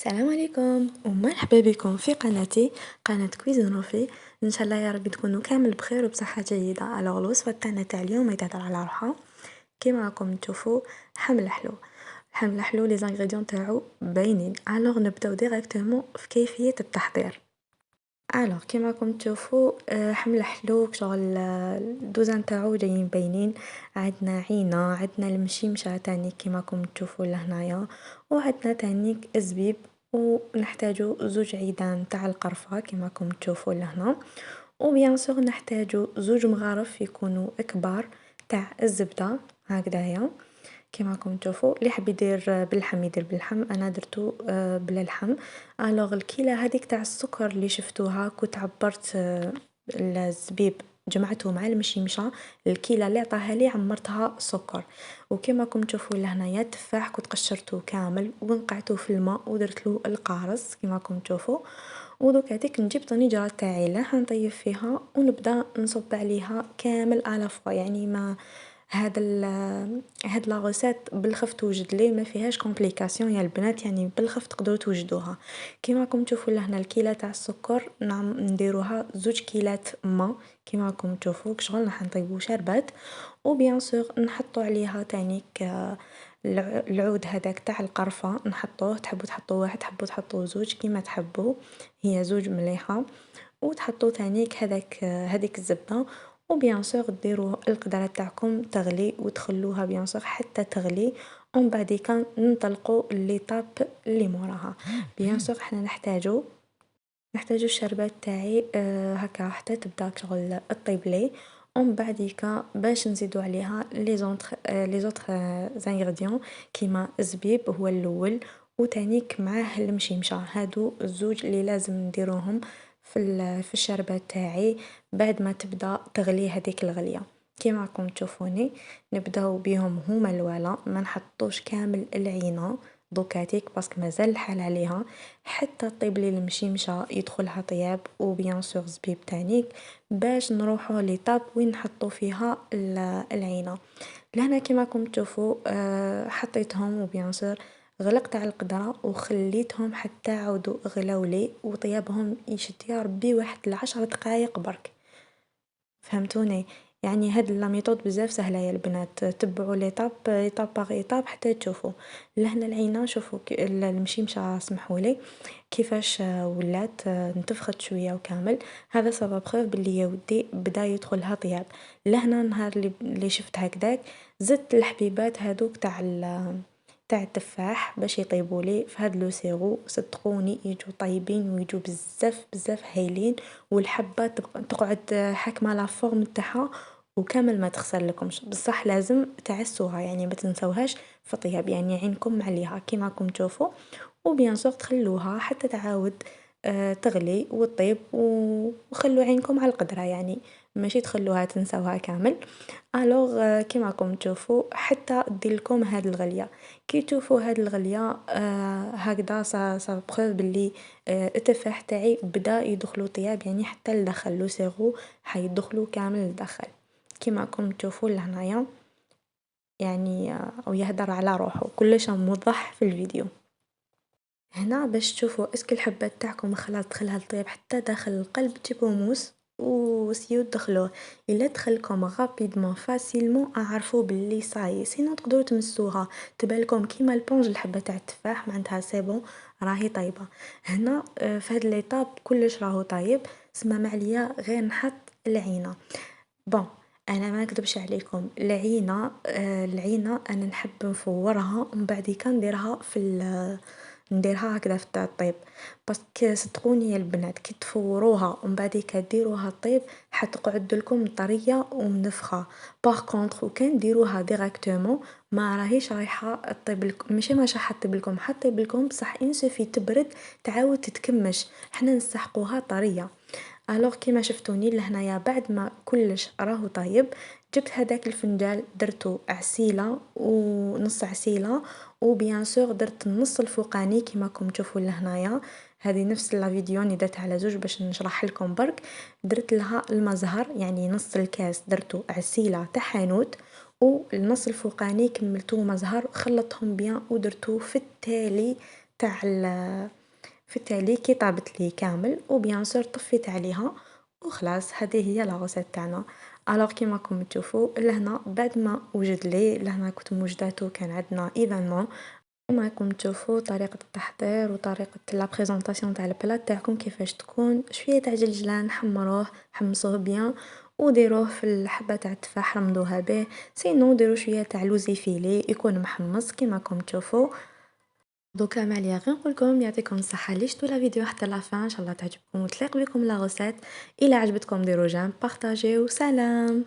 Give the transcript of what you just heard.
السلام عليكم ومرحبا بكم في قناتي قناة كويزين روفي. ان شاء الله يا رب تكونوا كامل بخير وبصحه جيده. الوصفه تاعنا تاع اليوم يتهضر على روحها. كيما راكم تشوفوا الحمل حلو لي زانغريديون تاعو باينين. نبداو ديريكتومون في كيفيه التحضير. كيما راكم تشوفوا حمل حلو شغل الدوزان تاعو جايين باينين. عندنا عينه، عندنا المشيمشه تاني كيما راكم تشوفوا لهنايا، وعندنا تاني الزبيب، ونحتاجو زوج عيدان تاع القرفه كيما راكم تشوفوا لهنا، وبيان سور نحتاجو زوج مغارف يكونوا كبار تاع الزبده هكذايا كيما راكم تشوفوا. اللي حاب يدير باللحم يدير باللحم، انا درتو بلا لحم. الكيله هذيك تاع السكر اللي شفتوها كنت عبرت الزبيب جمعته مع المشيمشه. الكيله اللي عطاها لي عمرتها سكر، وكيما راكم تشوفوا لهنايا التفاح كنت قشرته كامل ونقعته في الماء ودرت له القارص كيما راكم تشوفوا. ودوك هذيك نجيب طنجره تاعي لا نطيب فيها ونبدا نصب عليها كامل فوا، يعني ما هاد لا غوسيت بالخف توجد لي ما فيهاش كومبليكاسيون يا البنات، يعني بالخف تقدروا توجدوها. كيما راكم تشوفوا لهنا الكيله تاع السكر نعم نديروها زوج كيلات ما كيما راكم تشوفوا شغل راح نطيبوا شربات. وبيان سور نحطوا عليها تانيك العود هذاك تاع القرفه نحطوه، تحبوا تحطوا واحد تحبوا تحطوا زوج كيما تحبوا، هي زوج مليحه. وتحطوا تانيك هذيك الزبده، وبيان سور ديروا القدره تاعكم تغلي وتخلوها بيان سور حتى تغلي، ومن بعد ننطلقوا ليطاب اللي موراها. بيان سور حنا نحتاجو الشربات تاعي هكا حتى تبدا شغل الطيب لي، ومن بعديكا باش نزيدو عليها لي زوطخ زانغريديون كيما الزبيب هو الاول، وتانيك معاه المشيمشه. هادو الزوج اللي لازم نديروهم في الشربات تاعي بعد ما تبدا تغلي هذيك الغليه. كيما راكم تشوفوني نبداو بهم هما الوالا، ما نحطوش كامل العينه دوكاتيك باسكو مازال الحال عليها حتى طيب لي المشيمشه يدخلها طياب، وبيان سور زبيب تانيك باش نروحو ليطاب وين نحطو فيها العينه. لهنا كيما راكم تشوفوا حطيتهم وبيان سور غلقت على القدره وخليتهم حتى عاودوا غلاولي، وطيابهم يشد يا ربي واحد ل10 دقائق برك. فهمتوني؟ يعني هاد لا ميثود بزاف سهله يا البنات، تبعوا ليطاب باغ ايطاب حتى تشوفوا. لهنا العينه شوفوا المشيمشه سمحولي كيفاش ولات نتفخت شويه وكامل. هذا سبب بروف بلي يا ودي بدا يدخلها طياب. لهنا نهار اللي شفت هكذاك زدت الحبيبات هذوك تاع التفاح باش يطيبوا لي في هاد لو سيرو. صدقوني يجوا طيبين ويجوا بزاف بزاف هايلين، والحبه تقعد حكمه لا فورم تاعها وكامل ما تخسر لكمش. بصح لازم تعسوها، يعني ما تنسوهاش في طياب، يعني عينكم عليها كيما راكم تشوفوا. وبيان سور تخلوها حتى تعاود تغلي وطيب، وخلوا عينكم على القدرة، يعني ماشي تخلوها تنسوها كامل. كيما راكم تشوفوا حتى دير لكم هاد الغليه. كي تشوفوا هاد الغليه هكذا صا بروف بلي التفاح تاعي بدا يدخلوا طياب، يعني حتى لداخل لو سيرو حيدخلوا كامل لداخل كيما راكم تشوفوا لهنايا. يعني او يهدر على روحه كلش موضح في الفيديو. هنا باش تشوفوا اسكو الحبات تاعكم خلاص دخلها الطياب حتى داخل القلب تجيبوا موس وسيو تدخلوه. الا دخلكم غابيدمون فاسيلمون اعرفوا باللي صاي، سينو تقدروا تمسوها تبالكم كيما البونج الحبه تاع التفاح معناتها سي بون راهي طايبه. هنا في هاد ليطاب كلش راهو طايب، سما معليا غير نحط العينه. بون انا ما نكذبش عليكم، العينه انا نحب نفورها ومن بعد نديرها نديرها هكذا في الطيب، باسكو صدقوني يا البنات كي تفوروها ومن بعد ديروها طيب حتقعد لكم طريه ومنفخه. باغ كونطخ وكان ديروها ديريكتومون ما راهيش رايحه طيب لكم، ماشي ماشي حطيب لكم حطيب لكم بصح ان سوفي تبرد تعاود تتكمش، حنا نسحقوها طريه. كيما شفتوني لهنايا بعد ما كلش راهو طايب جبت هذاك الفنجال درتو عسيله ونص عسيله، وبيان سور درت النص الفوقاني كيما راكم تشوفوا لهنايا. هذه نفس لا فيديو اللي درتها على زوج باش نشرح لكم برك. درت لها المزهر يعني نص الكاس درتو عسيله تاع حانوت، والنص الفوقاني كملتو مزهر خلطهم بيان ودرتو في التالي تاع فتي عليه كي طابت لي كامل وبيان سور طفيت عليها وخلاص. هذه هي لا غوسيت تاعنا. الوغ كيما راكم تشوفوا لهنا بعد ما وجد لي لهنا كنت موجداتو كان عندنا ايفينمون. كما راكم تشوفوا طريقة التحضير وطريقة لا بريزونطاسيون تاع البلات تاعكم كيفاش تكون. شوية تاع جلجلان حمروه حمصوه بيان وديروه في الحبة تاع التفاح رمضوها به. سينو ديروا شوية تاع لوزي فيلي يكون محمص كيما راكم تشوفوا. دوكا ما عليا غير نقولكم يعطيكم الصحة اللي شفتوا لا فيديو حتى لافان ان شاء الله تعجبكم وتليق بكم لا غوسيت. الى عجبتكم ديروا جيم بارطاجيو سلام.